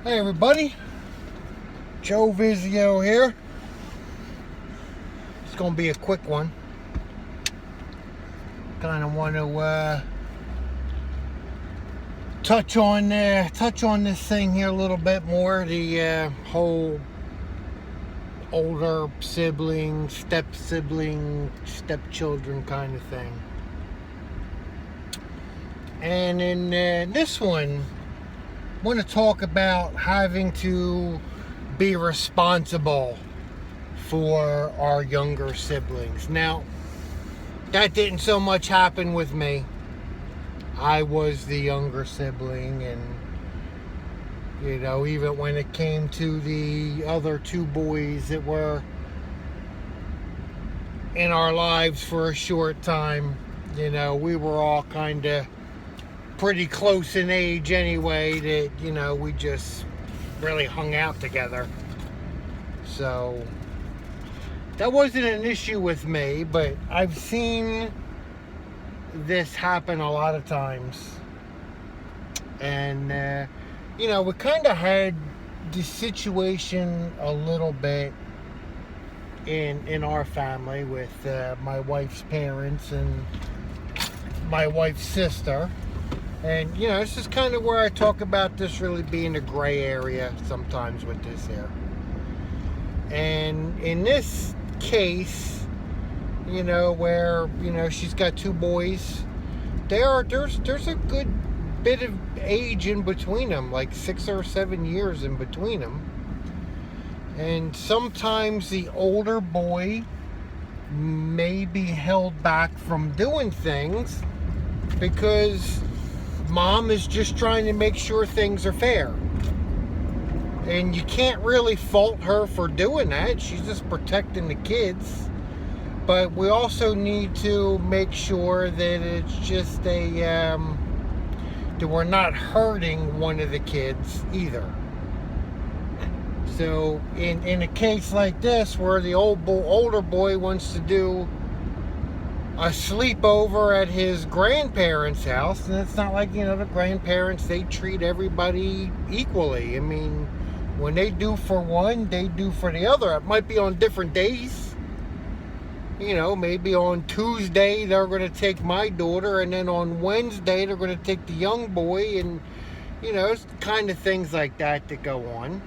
Hey everybody, Joe Vizio here. It's gonna be a quick one. Kind of want to touch on this thing here a little bit more. The whole older sibling, stepchildren kind of thing. And in this one, I want to talk about having to be responsible for our younger siblings. Now, that didn't so much happen with me. I was the younger sibling, and even when it came to the other two boys that were in our lives for a short time, we were all kind of pretty close in age anyway, that we just really hung out together. So that wasn't an issue with me, but I've seen this happen a lot of times. And we kind of had the situation a little bit in our family with my wife's parents and my wife's sister. And, this is kind of where I talk about this really being a gray area sometimes with this here. And in this case, where, she's got two boys, there's a good bit of age in between them, like 6 or 7 years in between them. And sometimes the older boy may be held back from doing things because Mom is just trying to make sure things are fair. And you can't really fault her for doing that. She's just protecting the kids. But we also need to make sure that it's just that we're not hurting one of the kids either. So in a case like this where the older boy wants to do a sleepover at his grandparents' house, and it's not like, the grandparents, they treat everybody equally. I mean, when they do for one, they do for the other. It might be on different days. Maybe on Tuesday they're going to take my daughter, and then on Wednesday they're going to take the young boy, and it's kind of things like that go on.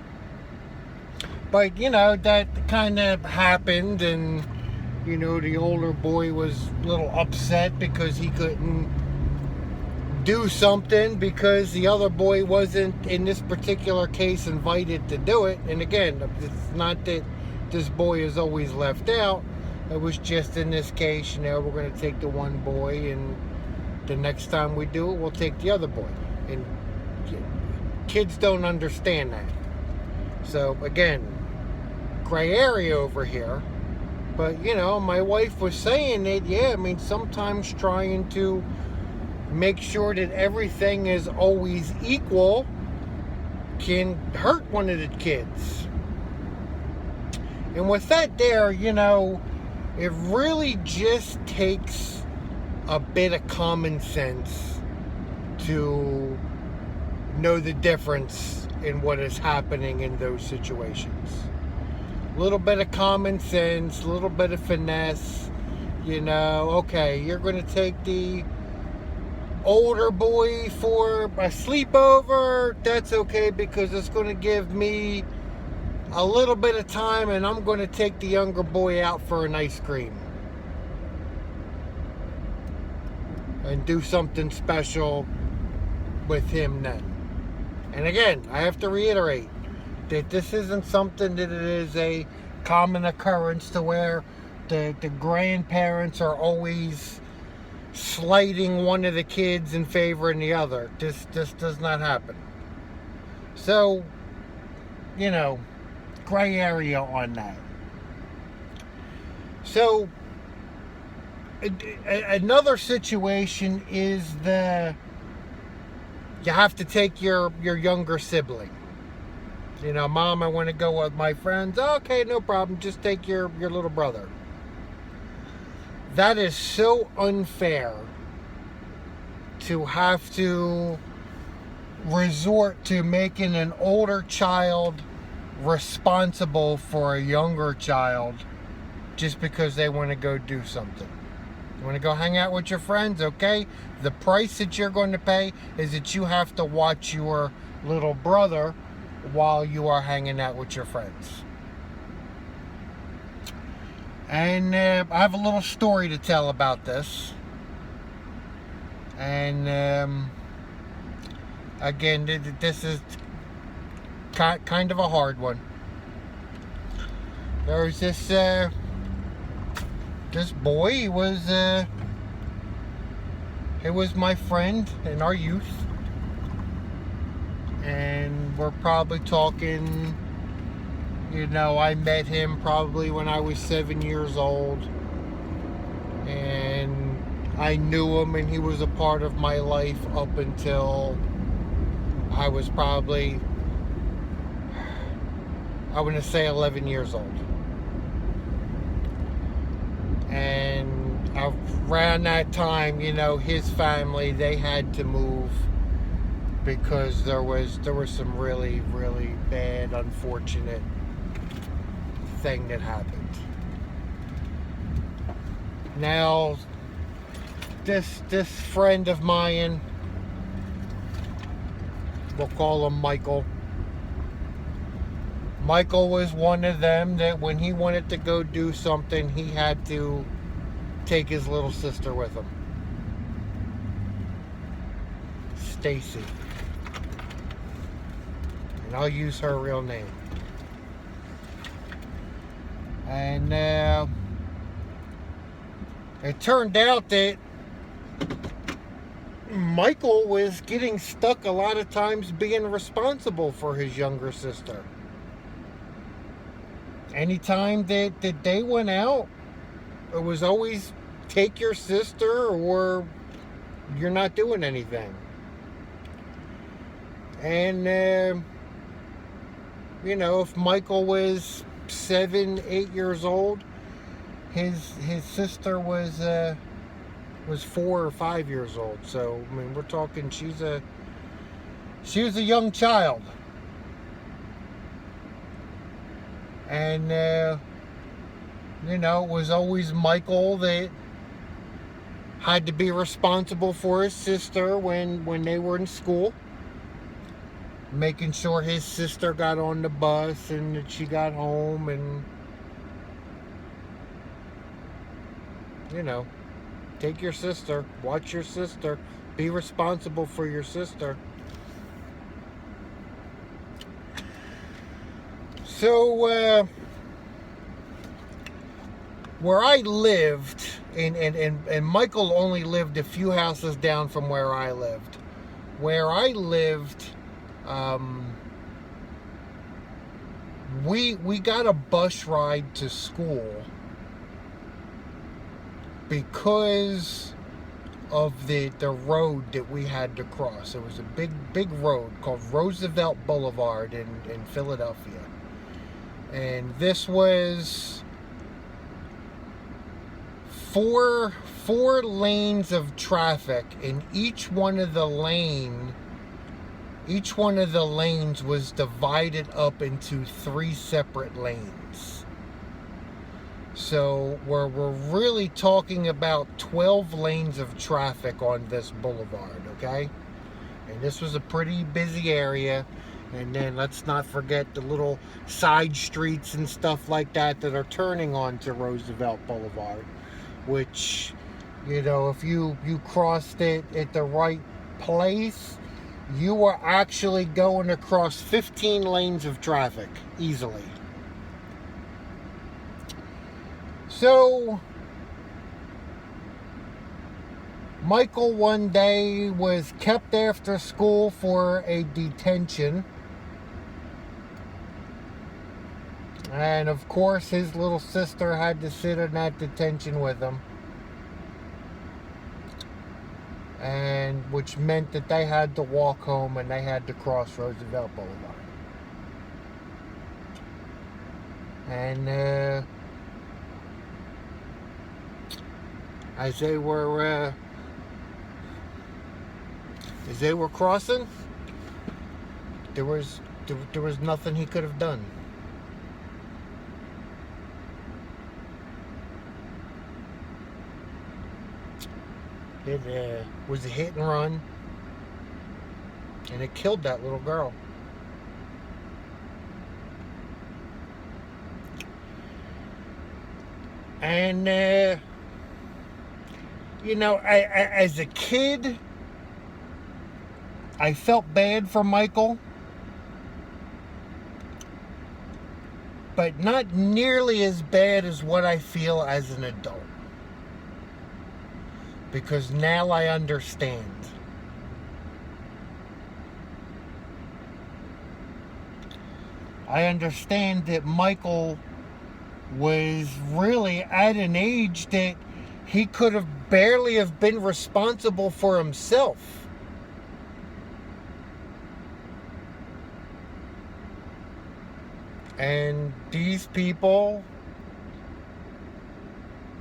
But that kind of happened, and the older boy was a little upset because he couldn't do something because the other boy wasn't, in this particular case, invited to do it. And again, it's not that this boy is always left out. It was just in this case, we're going to take the one boy, and the next time we do it, we'll take the other boy. And kids don't understand that. So again, gray area over here. But, my wife was saying that, sometimes trying to make sure that everything is always equal can hurt one of the kids. And with that there, it really just takes a bit of common sense to know the difference in what is happening in those situations. A little bit of common sense, a little bit of finesse. Okay, you're going to take the older boy for a sleepover. That's okay because it's going to give me a little bit of time, and I'm going to take the younger boy out for an ice cream and do something special with him then. And again, I have to reiterate that this isn't something that it is a common occurrence to where the grandparents are always slighting one of the kids in favor of the other. This does not happen. So, gray area on that. So, another situation is you have to take your younger sibling. Mom, I want to go with my friends. Okay, no problem. Just take your little brother. That is so unfair to have to resort to making an older child responsible for a younger child just because they want to go do something. You want to go hang out with your friends, okay? The price that you're going to pay is that you have to watch your little brother while you are hanging out with your friends. And I have a little story to tell about this. And again, this is kind of a hard one. There was this boy. He was my friend in our youth, and we're probably talking, I met him probably when I was 7 years old, and I knew him, and he was a part of my life up until I was probably, I want to say 11 years old. And around that time, his family, they had to move because there was some really, really bad, unfortunate thing that happened. Now, this friend of mine, we'll call him Michael. Michael was one of them that when he wanted to go do something, he had to take his little sister with him. Stacy. And I'll use her real name. And it turned out that Michael was getting stuck a lot of times being responsible for his younger sister. Anytime that they went out, it was always take your sister or you're not doing anything. And, if Michael was 7, 8 years old, his sister was 4 or 5 years old. So, I mean, we're talking she was a young child. And, it was always Michael that had to be responsible for his sister when they were in school. Making sure his sister got on the bus and that she got home and, take your sister, watch your sister, be responsible for your sister. So, where I lived, and Michael only lived a few houses down from where I lived. Where I lived, we got a bus ride to school because of the road that we had to cross. It was a big road called Roosevelt Boulevard in Philadelphia. And this was four lanes of traffic, and each one of the lanes was divided up into 3 separate lanes. So we're really talking about 12 lanes of traffic on this boulevard, okay? And this was a pretty busy area. And then let's not forget the little side streets and stuff like that are turning onto Roosevelt Boulevard, which, if you crossed it at the right place, you were actually going across 15 lanes of traffic easily. So, Michael one day was kept after school for a detention. And of course, his little sister had to sit in that detention with him. And which meant that they had to walk home and they had to cross Roosevelt Boulevard. And as they were crossing, There was there was nothing he could have done. It was a hit and run, and it killed that little girl. And you know, as a kid, I felt bad for Michael, but not nearly as bad as what I feel as an adult. Because now I understand. I understand that Michael was really at an age that he could have barely have been responsible for himself. And these people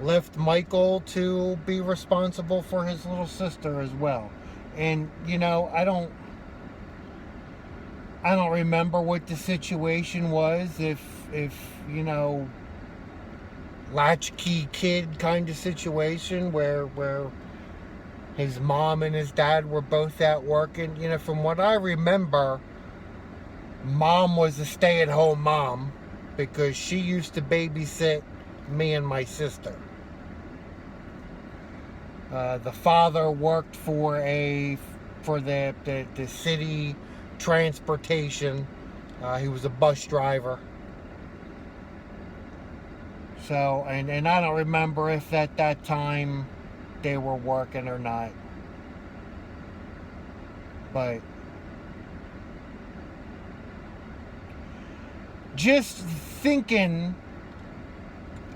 left Michael to be responsible for his little sister as well. And you know, I don't remember what the situation was, if you know, latchkey kid kind of situation where his mom and his dad were both out working. You know, from what I remember, mom was a stay-at-home mom because she used to babysit me and my sister. The father worked for the city transportation. He was a bus driver. So, and I don't remember if at that time they were working or not. But just thinking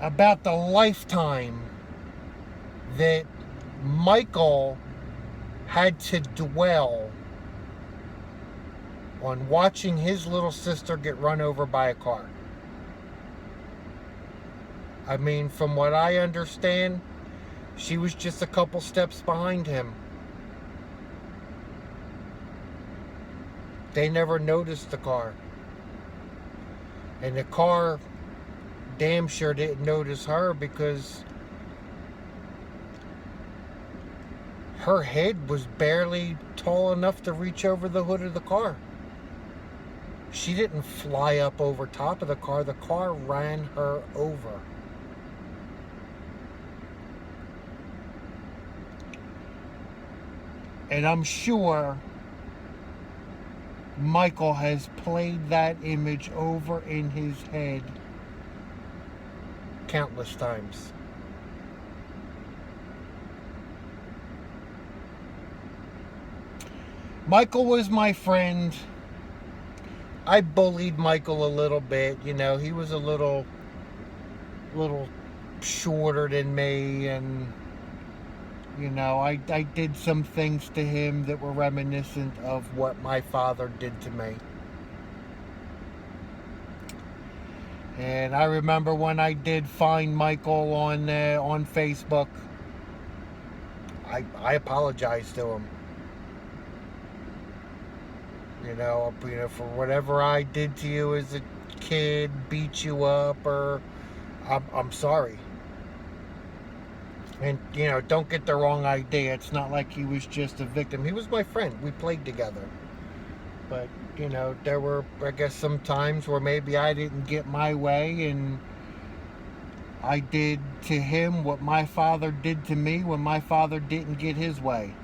about the lifetime that Michael had to dwell on watching his little sister get run over by a car. I mean, from what I understand, she was just a couple steps behind him. They never noticed the car. And the car damn sure didn't notice her, because her head was barely tall enough to reach over the hood of the car. She didn't fly up over top of the car ran her over. And I'm sure Michael has played that image over in his head countless times. Michael was my friend. I bullied Michael a little bit. You know, he was a little shorter than me, and you know, I did some things to him that were reminiscent of what my father did to me. And I remember when I did find Michael on Facebook, I apologized to him. You know, for whatever I did to you as a kid, beat you up, or I'm sorry. And, you know, don't get the wrong idea. It's not like he was just a victim. He was my friend. We played together. But, you know, there were, I guess, some times where maybe I didn't get my way, and I did to him what my father did to me when my father didn't get his way.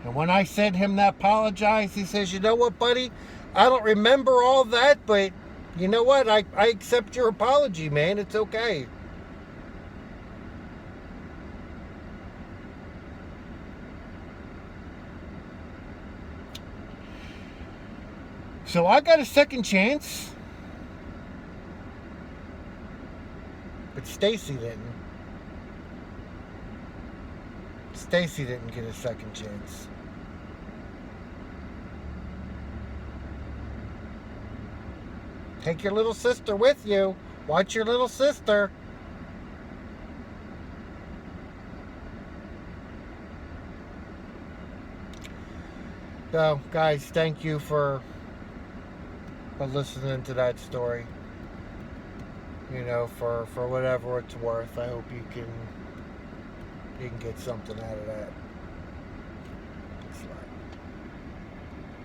And when I sent him that apologize, he says, you know what, buddy? I don't remember all that, but you know what? I accept your apology, man. It's okay. So I got a second chance. But Stacy didn't. Stacy didn't get a second chance. Take your little sister with you. Watch your little sister. So, guys, thank you for listening to that story. You know, for whatever it's worth. I hope you can get something out of that.